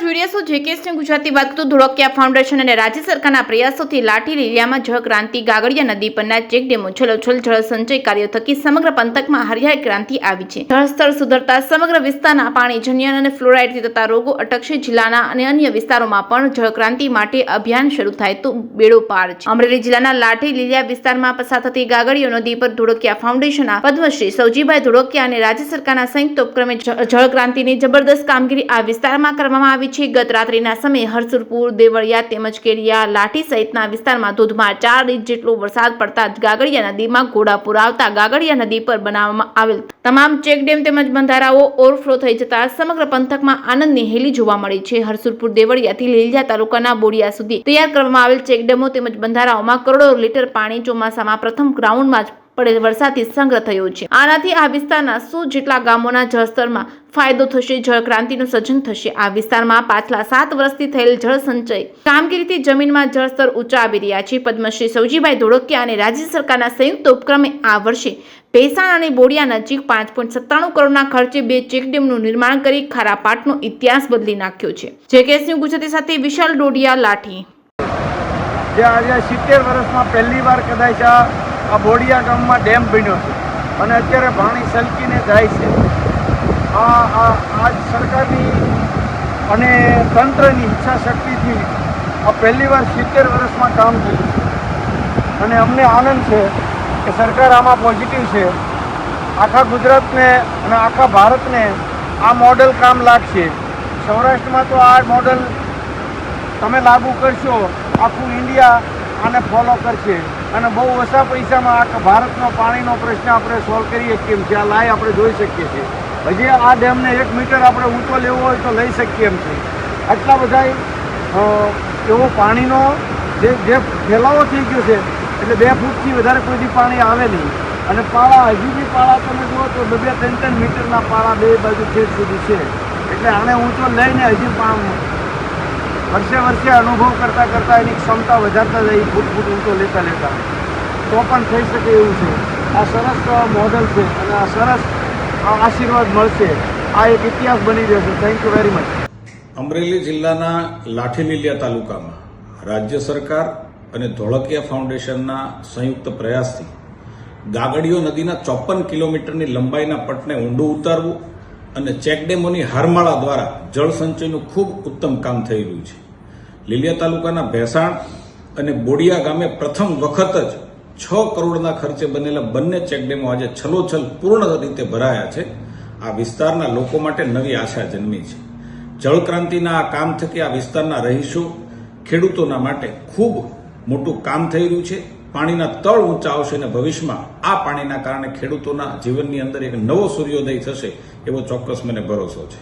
જોઈ રહ્યા છો જેકેએસની ગુજરાતી વાત કરતું ધોળકિયા ફાઉન્ડેશન અને રાજ્ય સરકારના પ્રયાસોથી લાઠી લીલિયામાં જળક્રાંતિ ગાગડિયા નદી પરના ચેકડેમો છલોછલ જળ સંચય કાર્યો થકી સમગ્ર પંથકમાં હરિયાળી ક્રાંતિ આવી છે। જળસ્તર સુધરતા સમગ્ર વિસ્તારના પાણીજન્ય અને ફ્લોરાઇડથી થતા રોગો અટકશે। જિલ્લાના અને અન્ય વિસ્તારોમાં પણ જળક્રાંતિ માટે અભિયાન શરૂ થાય તો બેડો પાર છે। અમરેલી જિલ્લાના લાઠી લીલિયા વિસ્તારમાં પસાર થતી ગાગડિયા નદી પર ધોળકિયા ફાઉન્ડેશનના પદ્મશ્રી સૌજીભાઈ ધોળકિયા અને રાજ્ય સરકારના સંયુક્ત ઉપક્રમે જળક્રાંતિની જબરદસ્ત કામગીરી આ વિસ્તારમાં કરવામાં આવી છે। ગત રાત્રિના સમયે હરસુરપુર, દેવળિયા તેમજ કેરિયા, લાઠી સહિતના વિસ્તારમાં ધોધમાર 4 ઇંચ જેટલો વરસાદ પડતા ગાગડિયા નદીમાં ઘોડાપુર આવતા ગાગડિયા નદી પર બનાવવામાં આવેલ તમામ ચેકડેમ તેમજ બંધારાઓ ઓવરફ્લો થઈ જતા સમગ્ર પંથકમાં આનંદની હેલી જોવા મળી છે। હરસુરપુર, દેવળિયાથી લીલિયા તાલુકાના બોડિયા સુધી તૈયાર કરવામાં આવેલ ચેકડેમો તેમજ બંધારાઓમાં કરોડો લીટર પાણી ચોમાસામાં પ્રથમ ગ્રાઉન્ડમાં જ પડેલ વરસાદથી સંગ્રહ થયો છે। આનાથી આ વિસ્તારના 100 જેટલા ગામોના જળસ્તરમાં ફાયદો થશે, જળક્રાંતિનું સર્જન થશે। આ વિસ્તારમાં પાછલા 7 વર્ષથી થયેલ જળ સંચય કામગીરીથી જમીનમાં જળસ્તર ઊંચા આવી રહ્યા છે। પદ્મશ્રી સૌજીભાઈ ધોળકિયા અને રાજ્ય સરકારના સંયુક્ત ઉપક્રમે આ વર્ષે ભેસાણ અને બોડિયા નજીક 5.97 કરોડના ખર્ચે 2 ચેકડેમનું નિર્માણ કરી ખારા પાટનો ઇતિહાસ બદલી નાખ્યો છે। જેકેએસની ગુજરાતી સાથે વિશાલ ડોડિયા, લાઠી। આજે 70 વર્ષમાં પહેલી વાર કદાચ આ બોડિયા ગામમાં ડેમ બન્યો છે અને અત્યારે પાણી સલકીને જાય છે। આજ સરકારની અને તંત્રની ઈચ્છા શક્તિથી આ પહેલી વાર 70 વર્ષમાં કામ થયું છે અને અમને આનંદ છે કે સરકાર આમાં પોઝિટિવ છે। આખા ગુજરાતને અને આખા ભારતને આ મોડલ કામ લાગશે। સૌરાષ્ટ્રમાં તો આ મોડલ તમે લાગુ કરશો, આખું ઇન્ડિયા આને ફોલો કરશે અને બહુ ઓછા પૈસામાં આખા ભારતનો પાણીનો પ્રશ્ન આપણે સોલ્વ કરીએ કેમ છે। આ લાઈ આપણે જોઈ શકીએ છીએ। હજી આ ડેમને 1 મીટર આપણે ઊંચો લેવો હોય તો લઈ શકીએ એમ છે। આટલા બધા એવો પાણીનો જે ફેલાવો થઈ ગયો છે એટલે 2 ફૂટથી વધારે કોઈથી પાણી આવે નહીં અને પાળા હજી બી પાળા તમે જુઓ તો 2-3 મીટરના પાળા બે બાજુ ઠેઠ સુધી છે। એટલે આને ઊંચો લઈને હજી વર્ષે અનુભવ કરતાં એની ક્ષમતા વધારતા જાય, ફૂટ ઊંચો લેતા તો પણ થઈ શકે એવું છે। આ સરસ મોડલ છે અને આ સરસ આશીર્વાદ મળશે। આ એક ઇતિહાસ બની જશે। Thank you very much. Amreli જિલ્લાના લાઠી લીલિયા તાલુકામાં રાજ્ય સરકાર અને ધોળકિયા ફાઉન્ડેશનના સંયુક્ત પ્રયાસથી ગાગડિયો નદીના 54 કિલોમીટરની લંબાઈના પટને ઊંડું ઉતારવું અને ચેકડેમોની હારમાળા દ્વારા જળ સંચયનું ખૂબ ઉત્તમ કામ થઈ રહ્યું છે। લીલિયા તાલુકાના ભેસાણ અને બોડિયા ગામે પ્રથમ વખત જ 6 કરોડના ખર્ચે બનેલા બંને ચેકડેમો આજે છલોછલ પૂર્ણ રીતે ભરાયા છે। આ વિસ્તારના લોકો માટે નવી આશા જન્મી છે। જળક્રાંતિના આ કામ થકી આ વિસ્તારના રહીશો, ખેડૂતોના માટે ખૂબ મોટું કામ થઈ રહ્યું છે। પાણીના તળ ઊંચા આવશે અને ભવિષ્યમાં આ પાણીના કારણે ખેડૂતોના જીવનની અંદર એક નવો સૂર્યોદય થશે એવો ચોક્કસ મને ભરોસો છે।